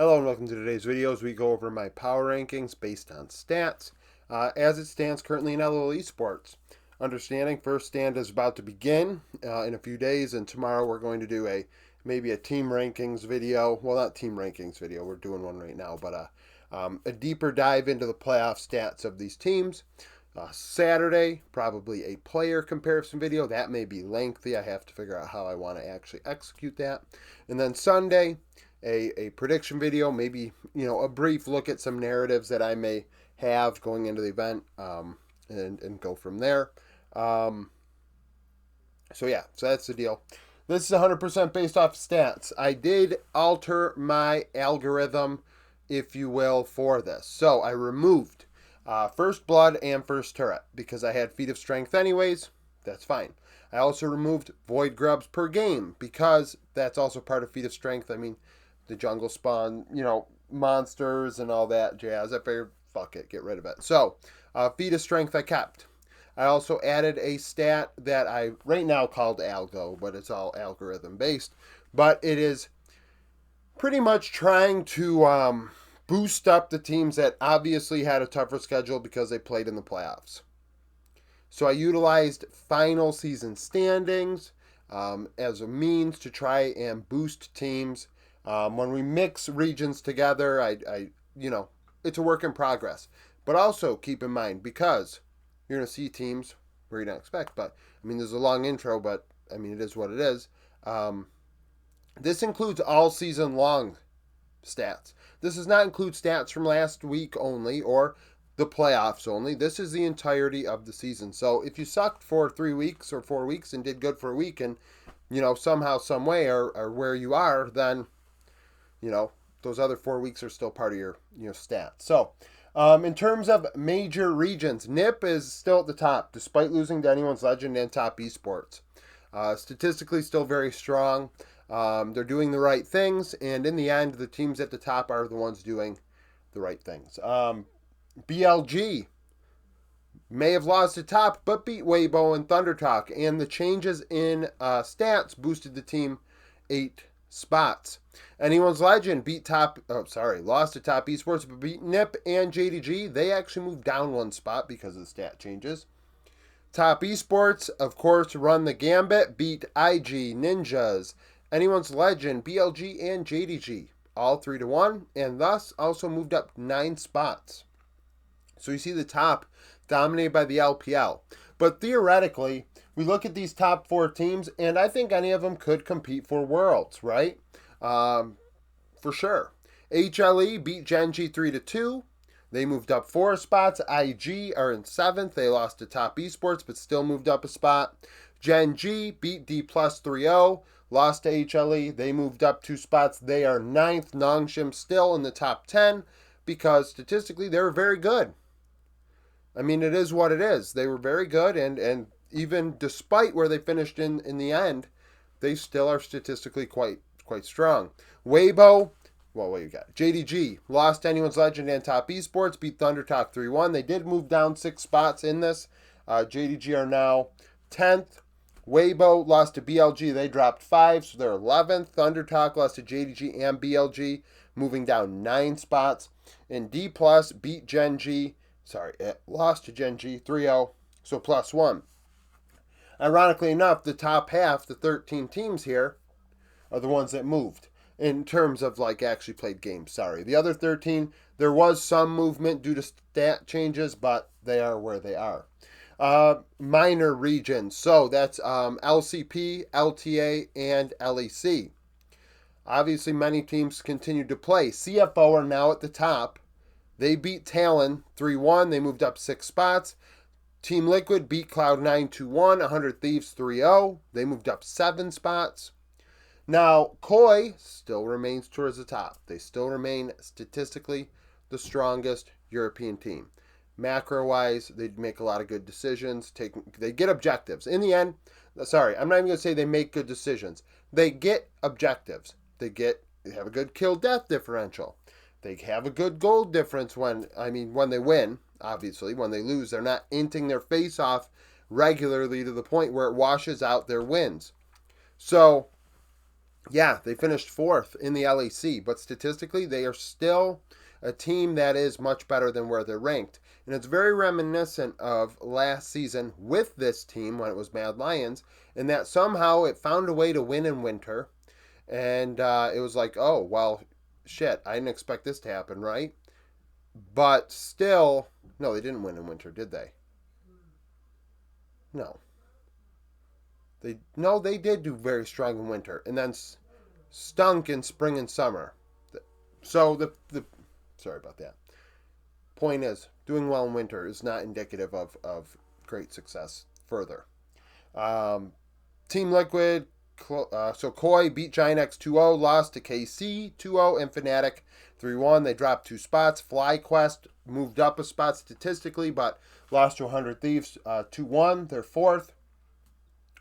Hello and welcome to today's video as we go over my power rankings based on stats as it stands currently in Lol Esports. Understanding first stand is about to begin in a few days, and tomorrow we're going to do maybe a team rankings video. Well, not team rankings video, we're doing one right now, but a deeper dive into the playoff stats of these teams. Saturday, probably a player comparison video. That may be lengthy. I have to figure out how I want to actually execute that. And then Sunday, a prediction video, maybe a brief look at some narratives that I may have going into the event, and go from there. So that's the deal. This is 100% based off stats. I did alter my algorithm, if you will, for this. So I removed First Blood and First Turret because I had Feat of Strength anyways. That's fine. I also removed Void Grubs per game because that's also part of Feat of Strength. I mean, the jungle spawn, monsters and all that jazz. I figured, fuck it, get rid of it. So, Feat of Strength I kept. I also added a stat that I right now called Algo, but it's all algorithm based. But it is pretty much trying to boost up the teams that obviously had a tougher schedule because they played in the playoffs. So I utilized final season standings as a means to try and boost teams. When we mix regions together, it's a work in progress. But also keep in mind, because you're going to see teams where you don't expect, but I mean, there's a long intro, but I mean, it is what it is. This includes all season long stats. This does not include stats from last week only or the playoffs only. This is the entirety of the season. So if you sucked for 3 weeks or 4 weeks and did good for a week and, somehow, some way are where you are, then, those other 4 weeks are still part of your, stats. So in terms of major regions, NIP is still at the top, despite losing to Anyone's Legend and Top Esports. Statistically, still very strong. They're doing the right things, and in the end, the teams at the top are the ones doing the right things. BLG may have lost the top, but beat Weibo and Thundertalk, and the changes in stats boosted the team 8 spots. Anyone's Legend lost to Top Esports, but beat NIP and JDG. They actually moved down 1 spot because of the stat changes. Top Esports, of course, run the gambit, beat IG, Ninjas, Anyone's Legend, BLG, and JDG, all 3-1, and thus also moved up 9 spots. So you see the top dominated by the LPL. But theoretically, we look at these top 4 teams, and I think any of them could compete for Worlds, right? For sure. HLE beat Genji 3-2. They moved up 4 spots. IG are in 7th. They lost to Top Esports, but still moved up a spot. Gen G beat D Plus 3-0. Lost to HLE. They moved up 2 spots. They are 9th. Nongshim still in the top 10 because statistically they were very good. I mean, it is what it is. They were very good, and even despite where they finished in the end, they still are statistically quite strong. Weibo, well, what you got? JDG lost to Anyone's Legend and Top Esports, beat Thundertalk 3-1. They did move down 6 spots in this. JDG are now 10th. Weibo lost to BLG. They dropped 5, so they're 11th. Thundertalk lost to JDG and BLG, moving down 9 spots. And D Plus beat Genji. It lost to Genji 3-0, so +1. Ironically enough, the top half, the 13 teams here, are the ones that moved in terms of actually played games. The other 13, there was some movement due to stat changes, but they are where they are. Minor regions, so that's LCP, LTA, and LEC. Obviously, many teams continued to play. CFO are now at the top. They beat Talon 3-1. They moved up 6 spots. Team Liquid beat Cloud9 2-1. 100 Thieves 3-0. They moved up 7 spots. Now, Koi still remains towards the top. They still remain statistically the strongest European team. Macro-wise, they make a lot of good decisions. They get objectives. In the end, I'm not even going to say they make good decisions. They get objectives. They have a good kill-death differential. They have a good goal difference when they win. Obviously, when they lose, they're not inting their face off regularly to the point where it washes out their wins. So Yeah, they finished fourth in the LEC, but statistically, they are still a team that is much better than where they're ranked. And it's very reminiscent of last season with this team when it was Mad Lions, in that somehow it found a way to win in winter. And it was like, oh, well, shit, I didn't expect this to happen, right? But still, no, they didn't win in winter, did they? No. They did do very strong in winter, and then stunk in spring and summer. So the sorry about that. Point is, doing well in winter is not indicative of great success further. Um, Team Liquid, so Koi beat Giant X 2-0, lost to KC 2-0, and Fnatic 3-1. They dropped 2 spots. FlyQuest moved up a spot statistically, but lost to 100 Thieves 2-1. They're fourth.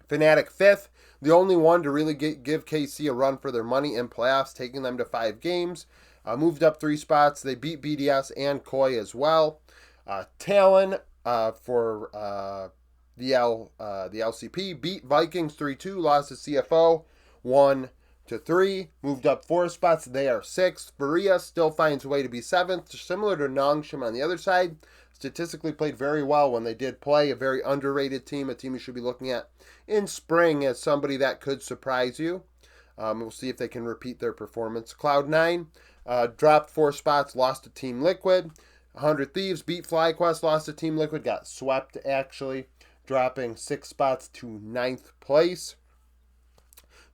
Fnatic fifth, the only one to really give KC a run for their money in playoffs, taking them to 5 games. Moved up 3 spots. They beat BDS and Koi as well. Talon for the LCP beat Vikings 3-2, lost to CFO 1-3, moved up 4 spots. They are sixth. Berea still finds a way to be seventh, similar to Nongshim on the other side. Statistically played very well when they did play. A very underrated team, a team you should be looking at in spring as somebody that could surprise you. We'll see if they can repeat their performance. Cloud9 dropped 4 spots, lost to Team Liquid. 100 Thieves beat FlyQuest, lost to Team Liquid, got swept actually, dropping 6 spots to 9th place.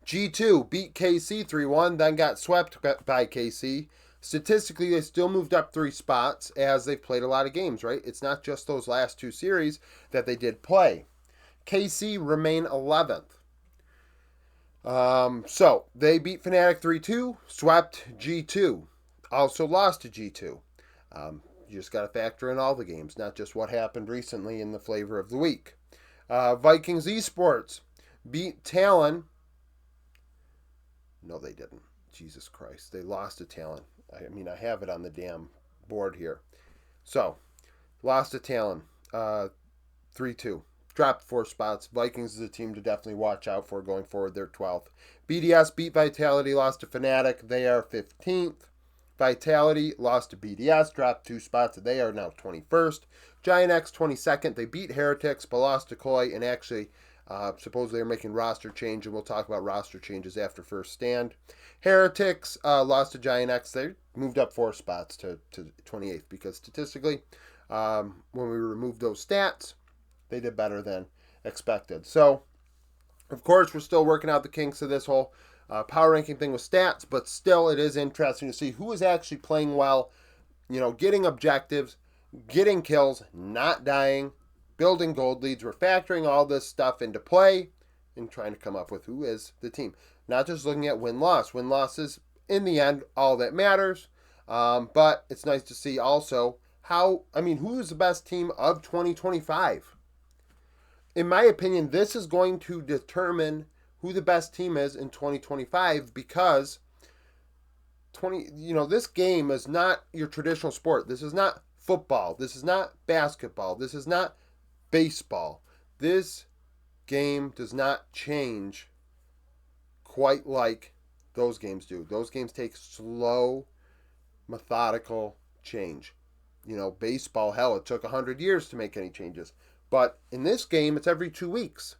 G2 beat KC 3-1, then got swept by KC. Statistically, they still moved up 3 spots as they've played a lot of games, right? It's not just those last 2 series that they did play. KC remain 11th. So they beat Fnatic 3-2, swept G2, also lost to G2. You just got to factor in all the games, not just what happened recently in the flavor of the week. Vikings Esports beat Talon. No, they didn't. Jesus Christ. They lost to Talon. I mean, I have it on the damn board here. So, lost to Talon. 3-2. Dropped 4 spots. Vikings is a team to definitely watch out for going forward. They're 12th. BDS beat Vitality, lost to Fnatic. They are 15th. Vitality lost to BDS, dropped 2 spots. They are now 21st. Giant X 22nd. They beat Heretics, but lost to Koi, and actually supposedly they're making roster change, and we'll talk about roster changes after first stand. Heretics lost to Giant X. They moved up 4 spots to 28th because statistically, when we removed those stats, they did better than expected. So, of course, we're still working out the kinks of this whole power ranking thing with stats, but still it is interesting to see who is actually playing well, getting objectives, getting kills, not dying, building gold leads. We're factoring all this stuff into play and trying to come up with who is the team. Not just looking at win-loss. Win-loss is, in the end, all that matters. But it's nice to see also who is the best team of 2025? In my opinion, this is going to determine who the best team is in 2025 because this game is not your traditional sport. This is not football. This is not basketball. This is not baseball. This game does not change quite like those games do. Those games take slow, methodical change. Baseball, hell, it took 100 years to make any changes. But in this game, it's every 2 weeks.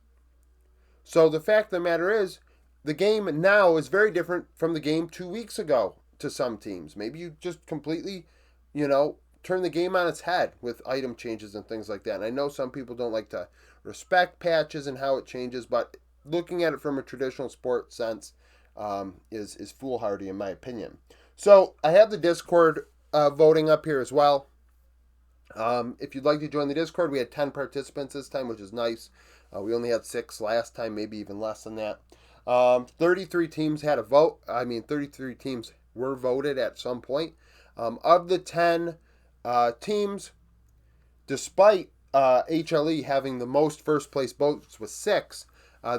So the fact of the matter is, the game now is very different from the game 2 weeks ago to some teams. Maybe you just completely, turn the game on its head with item changes and things like that. And I know some people don't like to respect patches and how it changes, but looking at it from a traditional sport sense is foolhardy in my opinion. So I have the Discord voting up here as well. If you'd like to join the Discord, we had 10 participants this time, which is nice. We only had 6 last time, maybe even less than that. 33 teams had a vote. 33 teams were voted at some point. Of the 10 teams, despite HLE having the most first place votes with 6,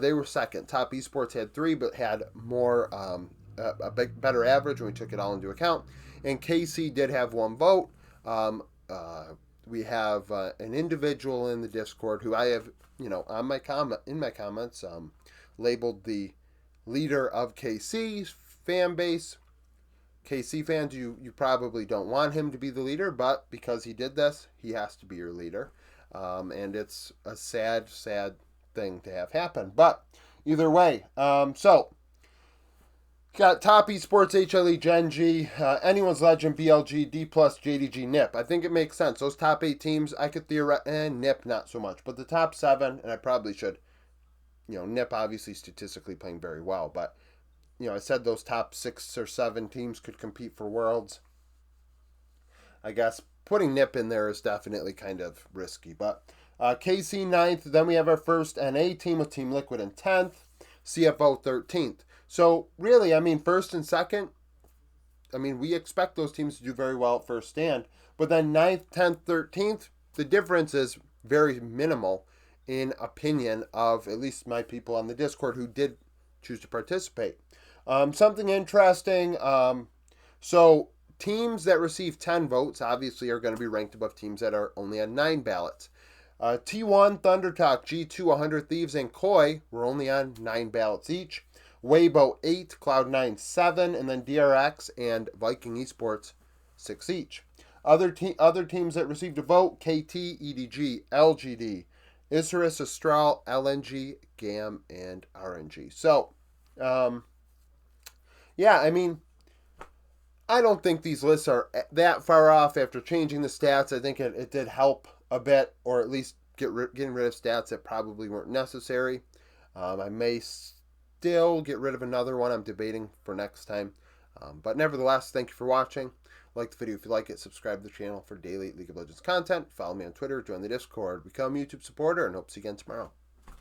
they were second. Top Esports had 3, but had more better average when we took it all into account. And KC did have 1 vote. We have an individual in the Discord who I have, in my comments, labeled the leader of KC's fan base. KC fans, you probably don't want him to be the leader, but because he did this, he has to be your leader. And it's a sad, sad thing to have happen. But either way, so got Top Esports, HLE, Gen G, Anyone's Legend, BLG, D+, JDG, NIP. I think it makes sense. Those top 8 teams, I could theoretically, NIP not so much, but the top 7, and I probably should, NIP obviously statistically playing very well, but I said those top 6 or 7 teams could compete for Worlds. I guess putting NIP in there is definitely kind of risky. But KC 9th. Then we have our first NA team with Team Liquid in 10th. CFO 13th. So really, first and second, we expect those teams to do very well at first stand. But then 9th, 10th, 13th, the difference is very minimal in opinion of at least my people on the Discord who did choose to participate. Something interesting. So teams that receive 10 votes obviously are going to be ranked above teams that are only on 9 ballots. T1, ThunderTalk, G2, 100 Thieves, and Koi were only on 9 ballots each. Weibo 8, Cloud9 7, and then DRX and Viking Esports 6 each. Other teams that received a vote: KT, EDG, LGD, Isurus, Astral, LNG, GAM, and RNG. So, I don't think these lists are that far off after changing the stats. I think it did help a bit, or at least getting rid of stats that probably weren't necessary. I may still get rid of another one. I'm debating for next time. But nevertheless, thank you for watching. Like the video if you like it. Subscribe to the channel for daily League of Legends content. Follow me on Twitter. Join the Discord. Become a YouTube supporter. And hope to see you again tomorrow.